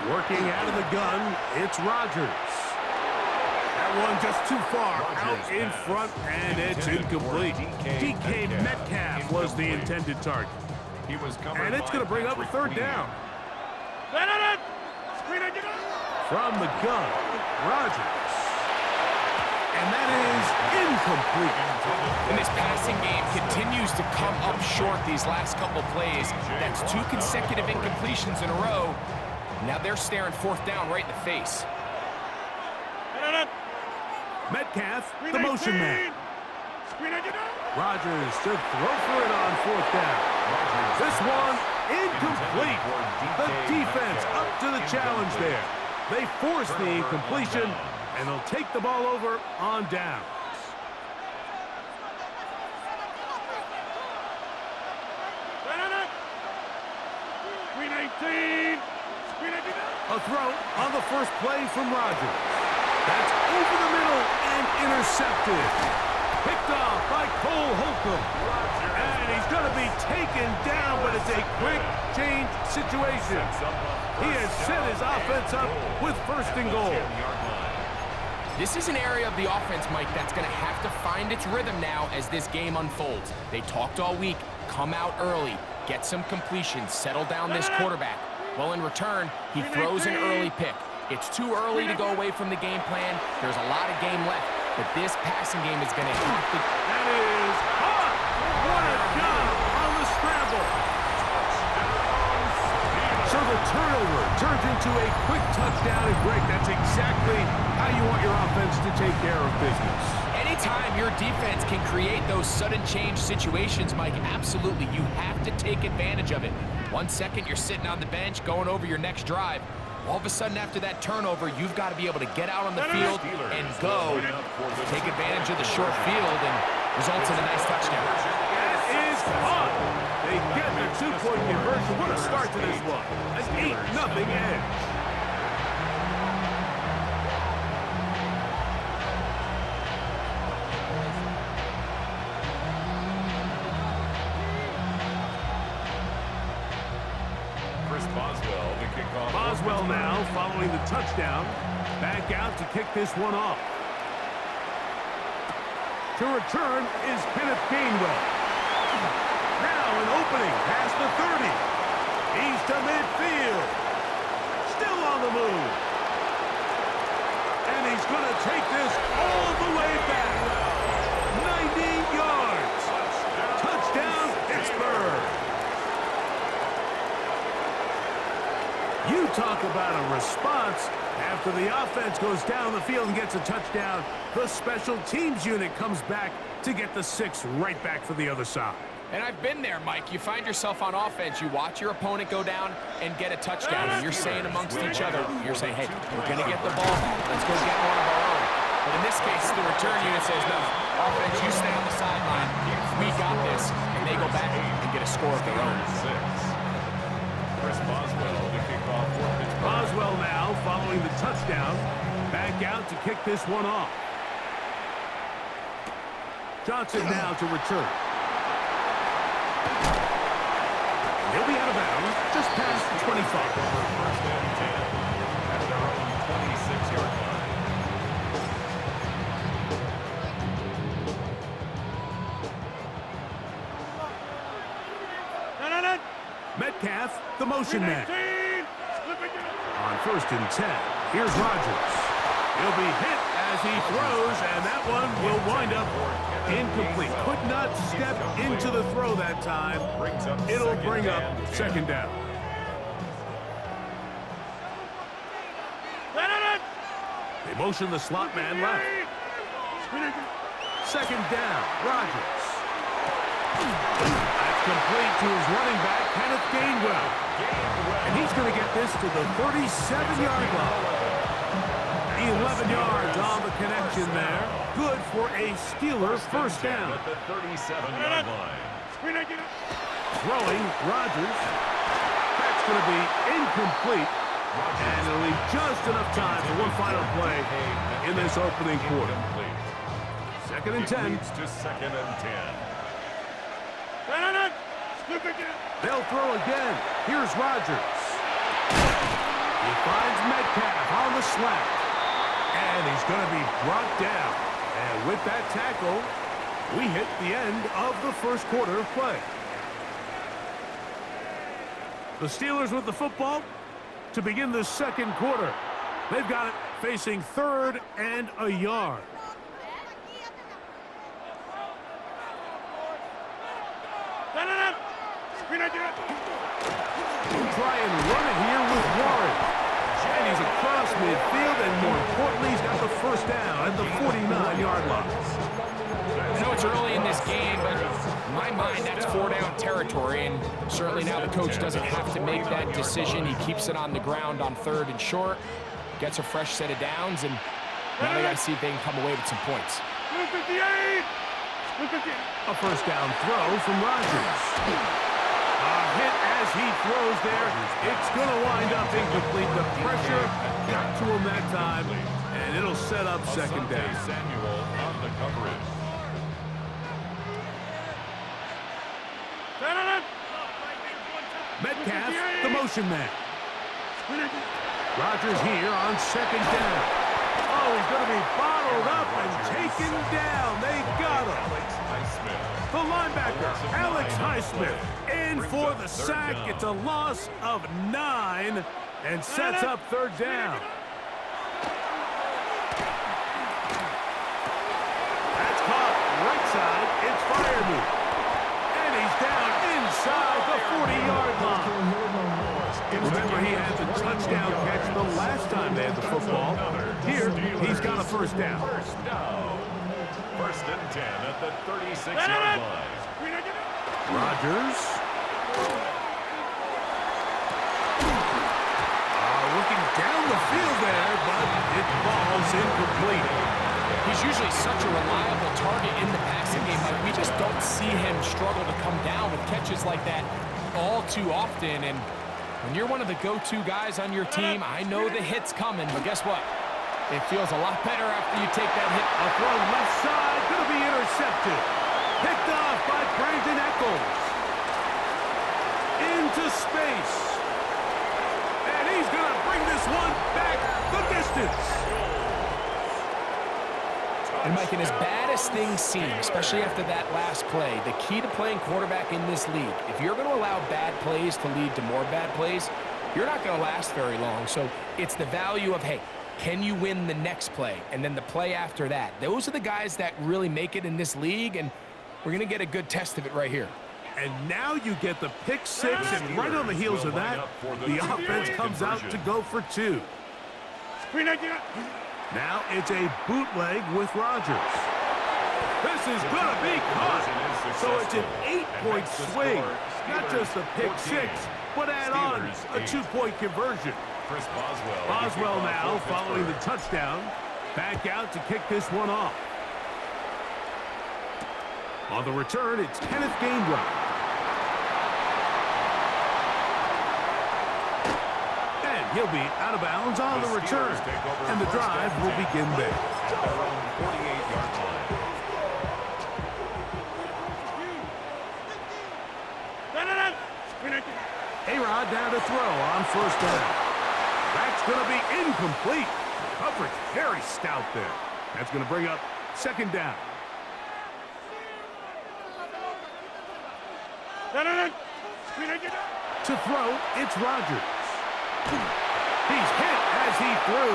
Working out of the gun, it's Rodgers. That one just too far out in front, and it's incomplete. DK Metcalf was the intended target. And it's going to bring up a third down. From the gun, Rodgers. And that is incomplete. And this passing game continues to come up short these last couple plays. That's 2 consecutive incompletions in a row. Now they're staring fourth down right in the face. Metcalf, the motion man. Rodgers should throw for it on fourth down. This one, incomplete. The defense up to the challenge there. They force the incompletion, and they'll take the ball over on downs. A throw on the first play from Rodgers. That's over the middle and intercepted. Picked off by Cole Holcomb. And he's going to be taken down, but it's a quick change situation. He has set his offense up with first and goal. This is an area of the offense, Mike, that's going to have to find its rhythm now as this game unfolds. They talked all week, come out early, get some completions, settle down this quarterback. Well, in return, he throws an early pick. It's too early to go away from the game plan. There's a lot of game left, but this passing game is going to have to... That is caught! What a job on the scramble! So the turnover turns into a quick touchdown, and Greg, that's exactly how you want your offense to take care of business. Anytime your defense can create those sudden change situations, Mike, absolutely, you have to take advantage of it. 1 second, you're sitting on the bench, going over your next drive. All of a sudden, after that turnover, you've got to be able to get out on the field and go, take advantage of the short field, and results in a nice touchdown. That is caught. They get the 2-point conversion. What a start to this one. An 8-0 edge. Boswell now following the touchdown. Back out to kick this one off. To return is Kenneth Gainwell. Now an opening past the 30. He's to midfield. Still on the move. And he's going to take this all the way back. 90 yards. Touchdown, Pittsburgh. You talk about a response. After the offense goes down the field and gets a touchdown, the special teams unit comes back to get the 6 right back for the other side. And I've been there, Mike. You find yourself on offense, you watch your opponent go down and get a touchdown, and you're saying amongst each other, you're saying, hey, we're going to get the ball. Let's go get one of our own. But in this case, the return unit says, no, offense, you stay on the sideline. We got this. And they go back and get a score of their own. Chris Boswell to kick off for Pittsburgh. Boswell now following the touchdown. Back out to kick this one off. Johnson now to return. He'll be out of bounds just past the 25. First and 10 at their own 26-yard line. Metcalf, the motion man. On first and 10, here's Rodgers. He'll be hit as he throws, and that one will wind up incomplete. Could not step into the throw that time. It'll bring up second down. They motion the slot man left. Second down, Rodgers. That's complete to his running back, Kenneth Gainwell. And he's going to get this to the 37-yard line. 11 yards on the connection there. Good for a Steeler first down. At the 37-yard line. Throwing, Rodgers. That's going to be incomplete. And it'll leave just enough time for one final play in this opening quarter. Second and 10. Leads to second and 10. They'll throw again. Here's Rodgers. He finds Metcalf on the slant. And he's going to be brought down. And with that tackle, we hit the end of the first quarter of play. The Steelers with the football to begin the second quarter. They've got it facing 3rd and a yard. Try and run it here with Warren. And he's across midfield, and more importantly, he's got the first down at the 49-yard line. I know it's early in this game, but in my mind, that's 4-down territory, and certainly now the coach doesn't have to make that decision. He keeps it on the ground on 3rd and short, gets a fresh set of downs, and now they got to see if they can come away with some points. A first down throw from Rodgers. A hit as he throws there. It's going to wind up incomplete. The pressure got to him that time, and it'll set up second down. Samuel on the coverage. Metcalf, the motion man. Rodgers here on second down. Oh, he's going to be bottled up and taken down. They got him. The linebacker, Alex Highsmith, in for the sack. It's a loss of 9 and sets up 3rd down. That's caught right side. It's Freiermuth. And he's down inside the 40-yard line. Remember, he had the touchdown catch the last time they had the football. Here, he's got a first down. First and 10 at the 36-yard line. Rodgers. Looking down the field there, but it falls incomplete. He's usually such a reliable target in the passing game, but we just don't see him struggle to come down with catches like that all too often. And when you're one of the go-to guys on your team, I know the hit's coming, but guess what? It feels a lot better after you take that hit. A throw left side, going to be intercepted. Picked off by Brandon Echols. Into space. And he's going to bring this one back the distance. And Mike, and as bad as things seem, especially after that last play, the key to playing quarterback in this league, if you're going to allow bad plays to lead to more bad plays, you're not going to last very long. So it's the value of, hey, can you win the next play? And then the play after that. Those are the guys that really make it in this league, and we're going to get a good test of it right here. And now you get the pick six, and right on the heels of that, the offense comes out to go for 2. Now it's a bootleg with Rodgers. This is going to be caught. So it's an 8-point swing. Not just a pick six, but add on a 2-point conversion. Boswell now, following the touchdown, back out to kick this one off. On the return, it's Kenneth Gainwell. And he'll be out of bounds on the return. And the drive will begin there. At their own 48-yard line. A-Rod down to throw on first down. That's going to be incomplete. Coverage very stout there. That's going to bring up second down. To throw, it's Rodgers. He's hit as he threw.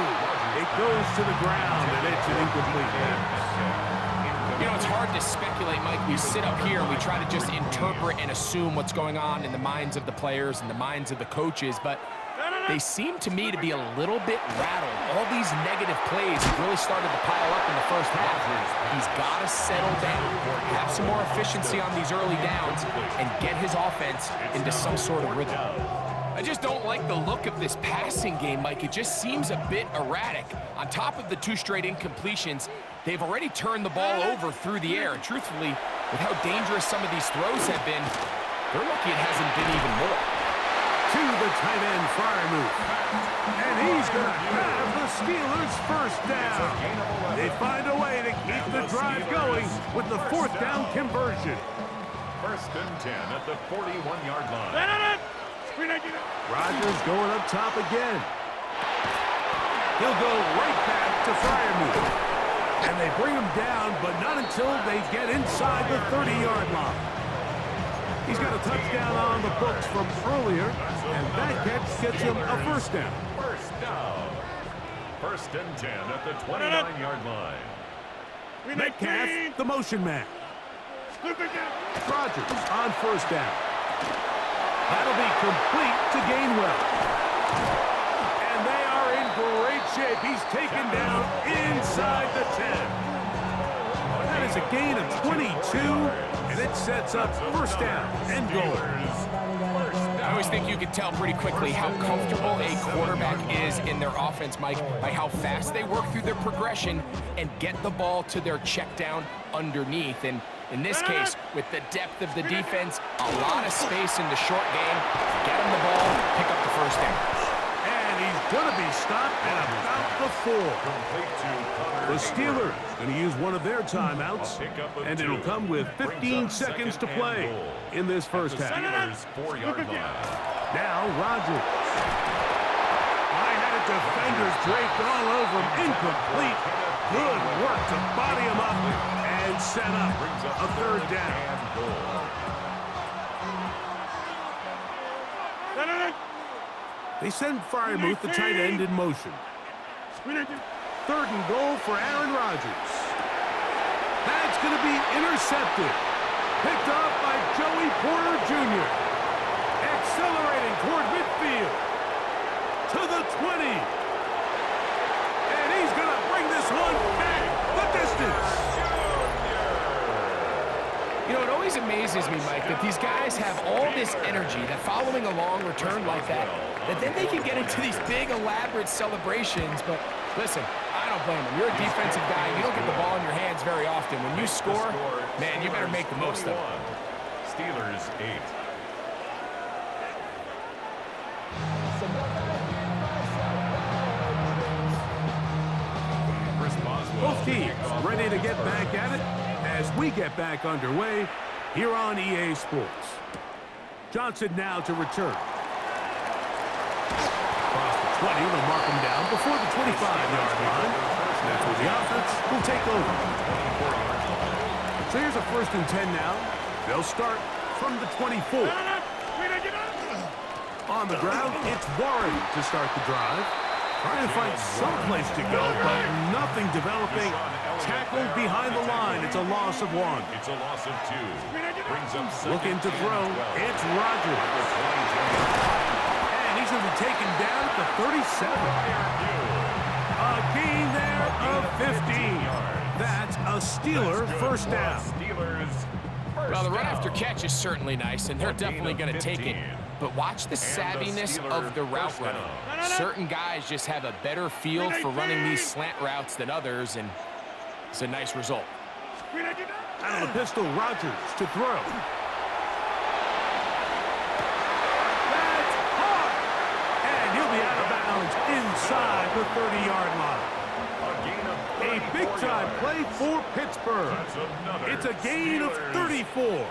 It goes to the ground, and it's an incomplete pass. You know, it's hard to speculate, Mike. We sit up here and we try to just interpret and assume what's going on in the minds of the players and the minds of the coaches, but they seem to me to be a little bit rattled. All these negative plays have really started to pile up in the first half. He's got to settle down, have some more efficiency on these early downs, and get his offense into some sort of rhythm. I just don't like the look of this passing game, Mike. It just seems a bit erratic. On top of the 2 straight incompletions, they've already turned the ball over through the air. And truthfully, with how dangerous some of these throws have been, they're lucky it hasn't been even more. To the tight end, Freiermuth. And he's going to have the Steelers first down. They find a way to keep the drive going with the 4th down conversion. First and 10 at the 41-yard line. Rodgers going up top again. He'll go right back to Freiermuth. And they bring him down, but not until they get inside the 30-yard line. He's got a touchdown on the books from earlier, and that catch gets him a first down. First down. First and 10 at the 29-yard line. Metcalf, the motion man. Rodgers on first down. That'll be complete to Gainwell. And they are in great shape. He's taken down inside the 10. That is a gain of 22, and it sets up first down and goal. I always think you can tell pretty quickly how comfortable a quarterback is in their offense, Mike, by how fast they work through their progression and get the ball to their check down underneath. And in this case, with the depth of the defense, a lot of space in the short game, get him the ball, pick up the first down. And he's going to be stopped at about the 4. The Steelers going to use one of their timeouts, and it'll come with 15 seconds to play in this first half. Now Rodgers. High-headed defenders draped all over him. Incomplete. Good work to body him up and set up a third down. They send Freiermuth, the tight end, in motion. Third and goal for Aaron Rodgers. That's going to be intercepted. Picked off by Joey Porter Jr. Accelerating toward midfield. To the 20. And he's going to bring this one back the distance. You know, it always amazes me, Mike, that these guys have all this energy, that following a long return like that then they can get into these big, elaborate celebrations. But listen, I don't blame them. You're a defensive guy. You don't get the ball in your hands very often. When you score, man, you better make the most of it. Steelers 8. Both teams ready to get back at it as we get back underway here on EA Sports. Johnson now to return. Across the 20, they'll mark him down before the 25-yard line. That's where the offense will take over. So here's a first and 10 now. They'll start from the 24. On the ground, it's Warren to start the drive. Trying to find some place to go, but nothing developing. Tackled behind the line. It's a loss of 1. It's a loss of 2. Brings up looking to throw. It's Rodgers. And he's going to be taken down at the 37. A gain there of 15. That's a Steeler first down. Well, the run after catch is certainly nice, and they're definitely going to take it. But watch the savviness of the route running. Certain guys just have a better feel for running these slant routes than others, and it's a nice result. Out of the pistol, Rodgers to throw. That's hard. And he'll be out of bounds inside the 30-yard line. A big-time play for Pittsburgh. It's a gain of 34.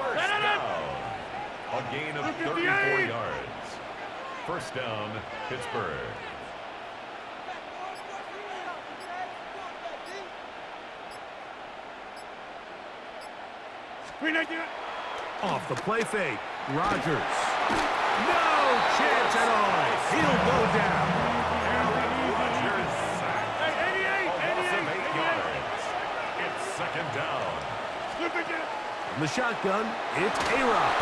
A gain of 34 yards. First down, Pittsburgh. Off the play fake, Rodgers. No chance at all. He'll go down. Rodgers sacked. A loss of 8 yards. It's second down. From the shotgun, it's A-Rod.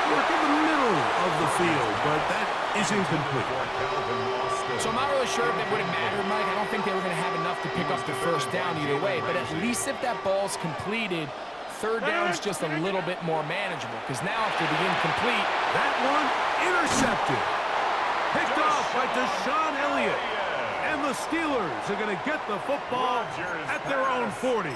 Work in the middle of the field, but that is incomplete. So I'm not really sure if it would have mattered, Mike. I don't think they were going to have enough to pick up the first down either way, but at least if that ball's completed, third down's just a little bit more manageable, because now after the incomplete, that one intercepted. Picked off by Deshaun Elliott. And the Steelers are going to get the football at their own 40.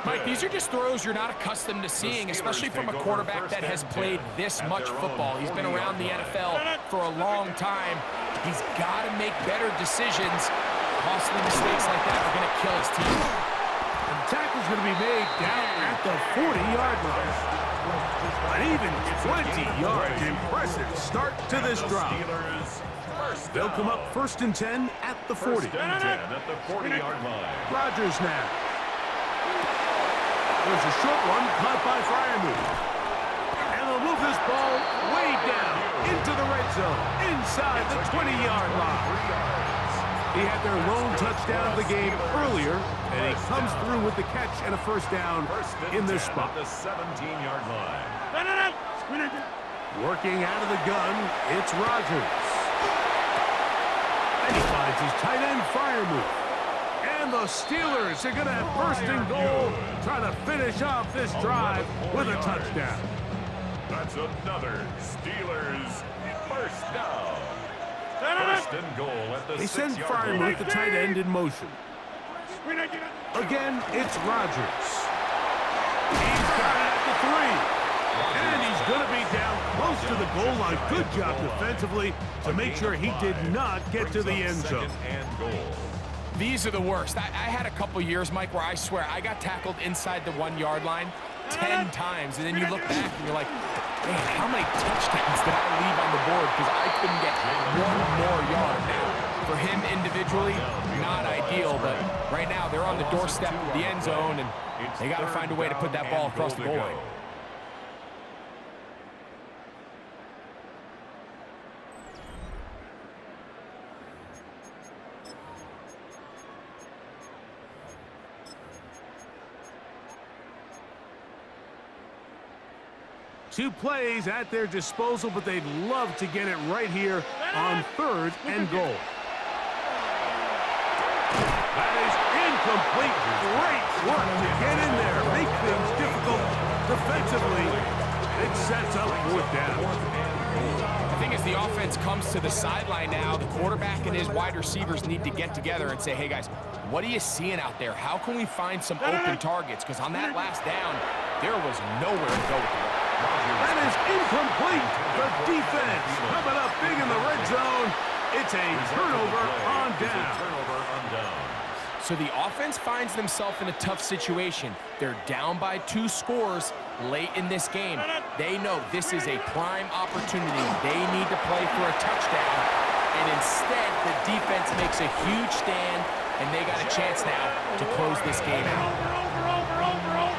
Mike, these are just throws you're not accustomed to seeing, especially from a quarterback that has played this much football. He's been around the NFL for a long time. He's got to make better decisions. Costly mistakes like that are going to kill his team. And the tackle's going to be made down at the 40-yard line. An even 20 yards. Impressive start to this drive. They'll come up 1st and 10 at the 40. 1st and 10 at the 40-yard line. Rodgers now. There's a short one caught by Freiermuth. And they'll move this ball way down into the red zone, inside the 20-yard line. He had their lone touchdown of the game earlier, and he comes through with the catch and a first down in this spot. At the 17-yard line. Working out of the gun, it's Rodgers. And he finds his tight end, Freiermuth. And the Steelers are going to have 1st and goal, trying to finish off this drive with a touchdown. That's another Steelers 1st down. 1st and goal at the They send 6-yard line. Freiermuth, the tight end, in motion. Again, it's Rodgers. He's got it at the 3. And he's going to be down close to the goal line. Good job defensively to make sure he did not get to the end zone. 2nd and goal. These are the worst. I had a couple years, Mike, where I swear I got tackled inside the 1-yard line 10 times, and then you look back and you're like, man, how many touchdowns did I leave on the board because I couldn't get one more yard? Now, for him individually, not ideal, but right now they're on the doorstep of the end zone, and they got to find a way to put that ball across the goal line. Two plays at their disposal, but they'd love to get it right here on 3rd and goal. That is incomplete. Great work to get in there. Make things difficult defensively. It sets up 4th down. The thing is, the offense comes to the sideline now. The quarterback and his wide receivers need to get together and say, hey, guys, what are you seeing out there? How can we find some open targets? Because on that last down, there was nowhere to go with the ball. That is incomplete. The defense coming up big in the red zone. It's a turnover on down. So the offense finds themselves in a tough situation. They're down by 2 scores late in this game. They know this is a prime opportunity. They need to play for a touchdown. And instead, the defense makes a huge stand, and they got a chance now to close this game out.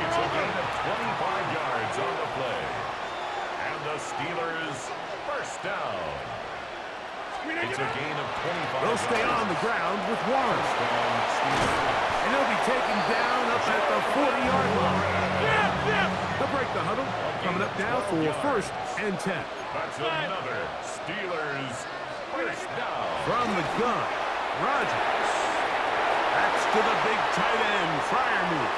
It's a gain of 25 yards on the play. And the Steelers 1st down. It's a gain of 25. They'll stay on the ground with Warren. And he'll be taken down up at the 40-yard line. They'll break the huddle. Coming up now for 1st and 10. That's another Steelers 1st down. From the gun, Rodgers. That's to the big tight end, Freiermuth.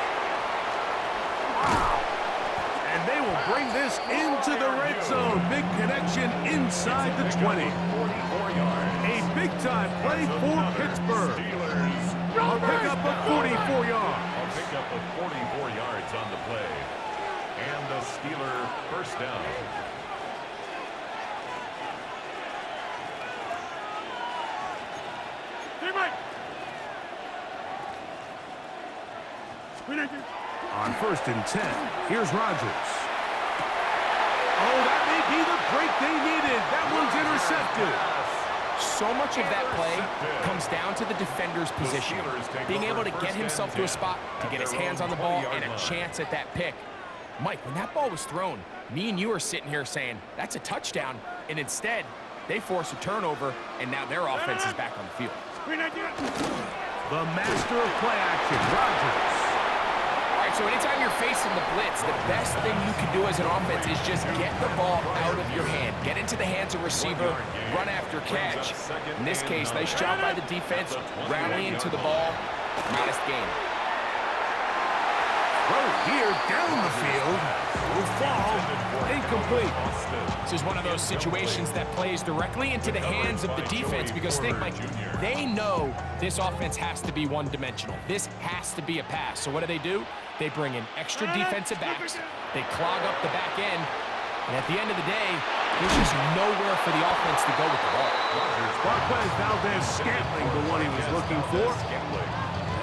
And they will bring this into the red zone. Big connection inside the 20. 44 yards. A big-time play for Pittsburgh. Steelers A pickup of 44 yards. a pickup of 44 yards on the play. And the Steeler 1st down. On 1st and 10, here's Rodgers. Oh, that may be the break they needed. That one's intercepted. So much of that play comes down to the defender's position. Being able to get himself to a spot, to get his hands on the ball, and a chance at that pick. Mike, when that ball was thrown, me and you are sitting here saying, that's a touchdown. And instead, they force a turnover, and now their offense is back on the field. The master of play action, Rodgers. All right, so anytime you're facing the blitz, the best thing you can do as an offense is just get the ball out of your hand. Get into the hands of receiver, run after catch. In this case, nice job by the defense, rallying to the ball. Modest game. Throw here down the field. Will fall incomplete. This is one of those situations that plays directly into the hands of the defense because think, Mike, they know this offense has to be one-dimensional. This has to be a pass. So what do? They bring in extra defensive backs. They clog up the back end. And at the end of the day, there's just nowhere for the offense to go with the ball. Marquez Valdes-Scantling, the one he was looking for.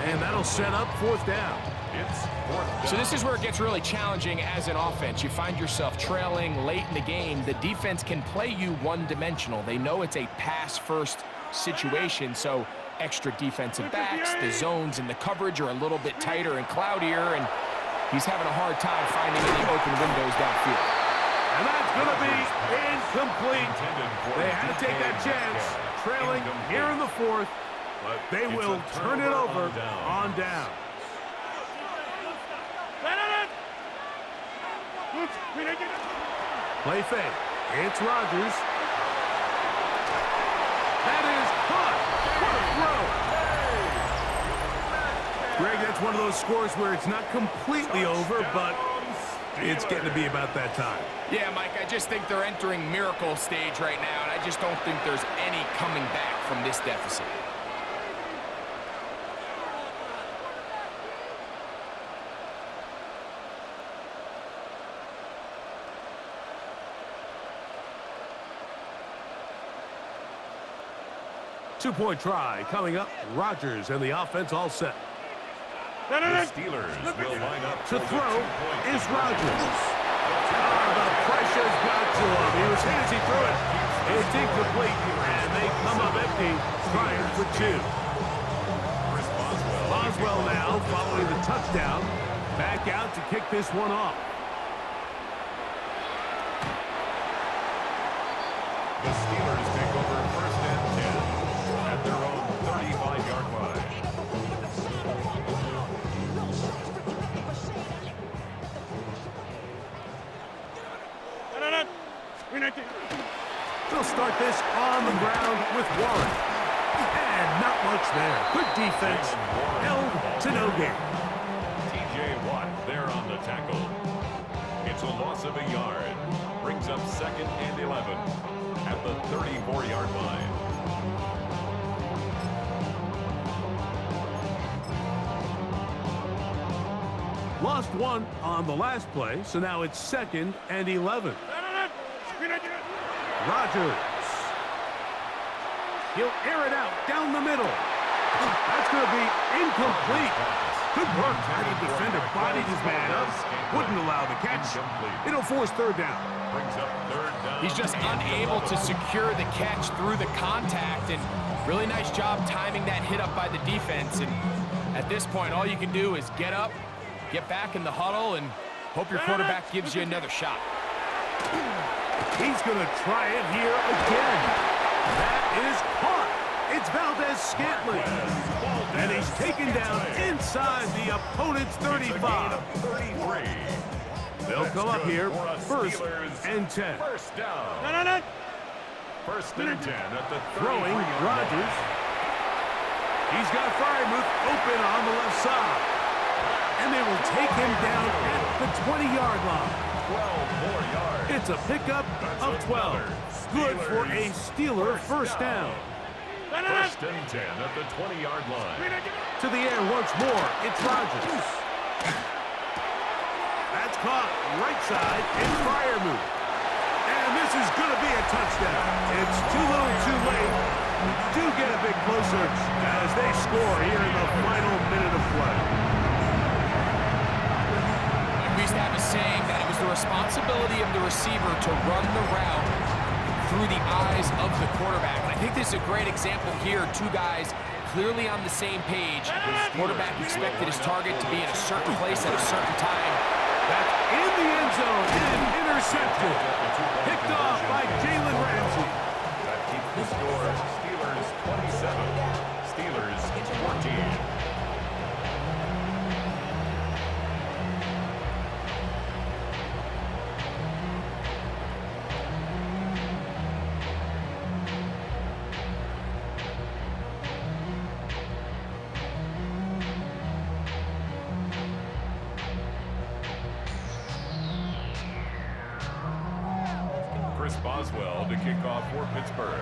And that'll set up 4th down. So this is where it gets really challenging as an offense. You find yourself trailing late in the game. The defense can play you one-dimensional. They know it's a pass-first situation, so extra defensive backs, the zones and the coverage are a little bit tighter and cloudier, and he's having a hard time finding any open windows downfield. And that's going to be incomplete. They had to take that chance, trailing here in the fourth, but they will turn it over on down. Play fake. It's Rodgers. That is caught. What a throw. Greg, that's one of those scores where it's not completely over, but it's getting to be about that time. Yeah, Mike, I just think they're entering miracle stage right now, and I just don't think there's any coming back from this deficit. Two-point try coming up. Rodgers and the offense all set. The Steelers will line up To throw is Rodgers. The pressure's got to him. He was hit as he threw it. It's incomplete, and they come up empty, trying for two. Boswell now following the touchdown. Back out to kick this one off. The Steelers take over first and 10 at their own 35-yard line. They'll start this on the ground with Warren. And not much there. Good defense. Held to no gain. T.J. Watt there on the tackle. It's a loss of a yard. Brings up second and 11 at the 34-yard line. Lost one on the last play, so now it's second and 11. Rodgers. He'll air it out down the middle. That's going to be incomplete. Good work. The defender bodied his man up. Wouldn't allow the catch. It'll force third down. Brings up third down. He's just unable to secure the catch through the contact, and really nice job timing that hit up by the defense. And at this point, all you can do is get up, get back in the huddle, and hope your quarterback gives you another shot. He's going to try it here again. That is caught. It's Valdez-Scantling. And he's taken down inside the opponent's 35. 33. They'll come up here first and 10. First down. First and 10 at the Throwing Rodgers. He's got Freiermuth open on the left side. And they will take him down at the 20-yard line. 12 more yards. It's a pickup of 12. Good for a Steeler first down. First and 10 at the 20-yard line. To the air once more. It's Rodgers. That's caught right side. It's Freiermuth. And this is going to be a touchdown. It's too little too late. We do get a bit closer as they score here in the final minute of play. We used to have a saying that it was the responsibility of the receiver to run the route through the eyes of the quarterback. And I think this is a great example here. Two guys clearly on the same page. The quarterback expected his target to be in a certain place at a certain time. That's in the end zone and intercepted. Picked off by Jalen Ramsey. That keeps the score Steelers 27, Steelers 14. Chris Boswell to kick off for Pittsburgh.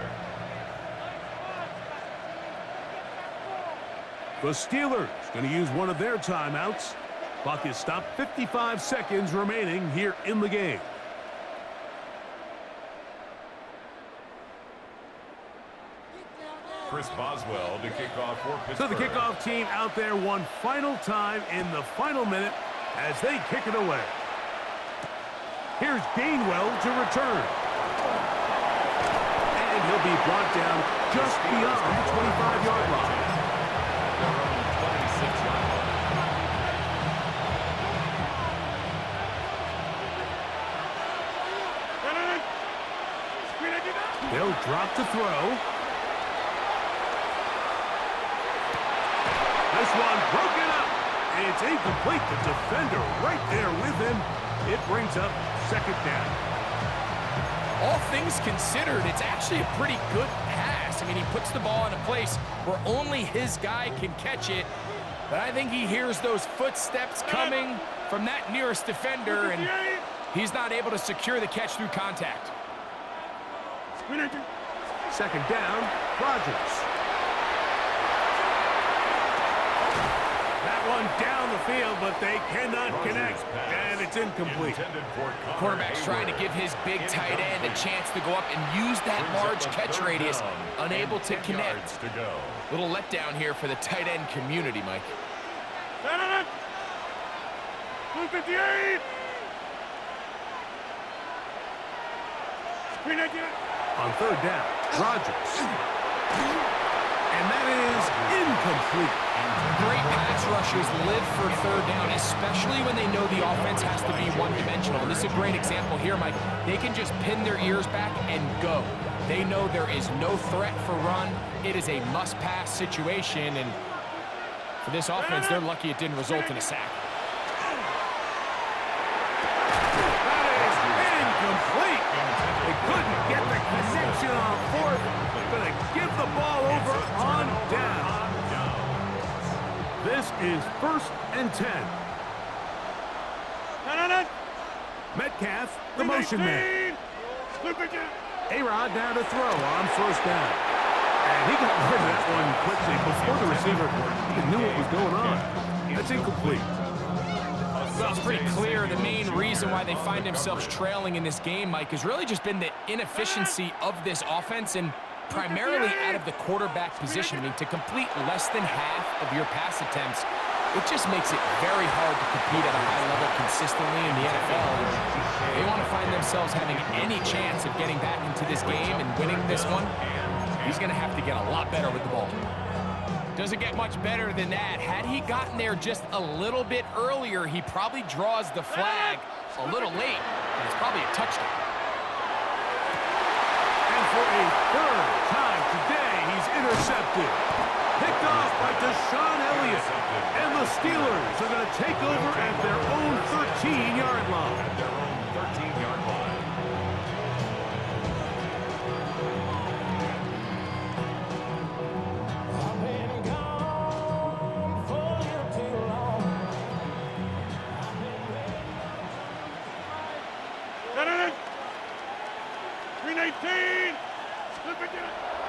The Steelers going to use one of their timeouts. Clock is stopped. 55 seconds remaining here in the game. Chris Boswell to kick off for Pittsburgh. So the kickoff team out there one final time in the final minute as they kick it away. Here's Gainwell to return. And he'll be brought down just beyond the 25-yard line. Their own 26-yard line. They'll drop to throw. This one broken up. It's incomplete. The defender right there with him. It brings up second down. All things considered, it's actually a pretty good pass. I mean, he puts the ball in a place where only his guy can catch it. But I think he hears those footsteps coming from that nearest defender, and he's not able to secure the catch through contact. Second down, Rodgers. That one down the field, but they cannot connect, and it's incomplete. Quarterback's trying to give his big tight end a chance to go up and use that large catch radius, unable to connect. Little letdown here for the tight end community, Mike. On third down, Rodgers. And that is incomplete. Great pass rushers live for third down, especially when they know the offense has to be one-dimensional. And this is a great example here, Mike. They can just pin their ears back and go. They know there is no threat for run. It is a must-pass situation, and for this offense, they're lucky it didn't result in a sack. That is incomplete. They couldn't get the connection on fourth. Going to give the ball over on down. This is 1st and 10. Metcalf, the motion man. A-Rod down to throw on first down. And he got rid of that one quickly before the receiver even knew what was going on. That's incomplete. Well, it's pretty clear the main reason why they find themselves trailing in this game, Mike, has really just been the inefficiency of this offense and primarily out of the quarterback position. I mean, to complete less than half of your pass attempts, it just makes it very hard to compete at a high level consistently in the NFL. If they want to find themselves having any chance of getting back into this game and winning this one, he's going to have to get a lot better with the ball. Doesn't get much better than that. Had he gotten there just a little bit earlier, he probably draws the flag a little late, and it's probably a touchdown. And for a third time today, he's intercepted. Picked off by Deshaun Elliott. And the Steelers are going to take over at their own 13-yard line. At their own 13-yard line.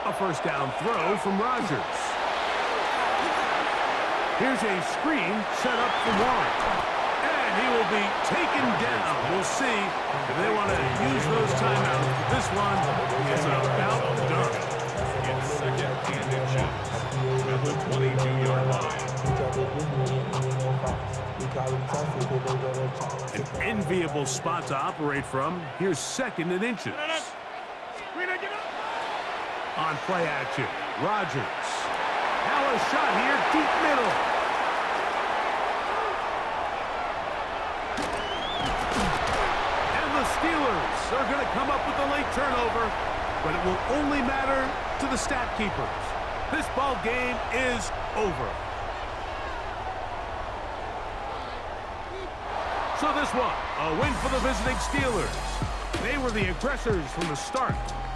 A first down throw from Rodgers. Here's a screen set up for Warren. And he will be taken down. We'll see if they want to use those timeouts. This one is about done. It's second and inches at the 22-yard line. An enviable spot to operate from. Here's second and inches. On play action, Rodgers. Now a shot here, deep middle. And the Steelers are going to come up with a late turnover, but it will only matter to the stat keepers. This ball game is over. So this one, a win for the visiting Steelers. They were the aggressors from the start,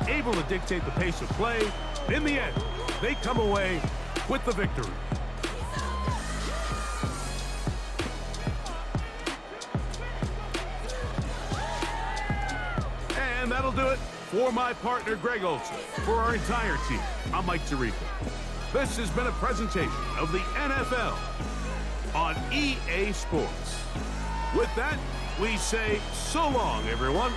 able to dictate the pace of play. In the end, they come away with the victory. And that'll do it for my partner, Greg Olson. For our entire team, I'm Mike Tirico. This has been a presentation of the NFL on EA Sports. With that, we say so long, everyone.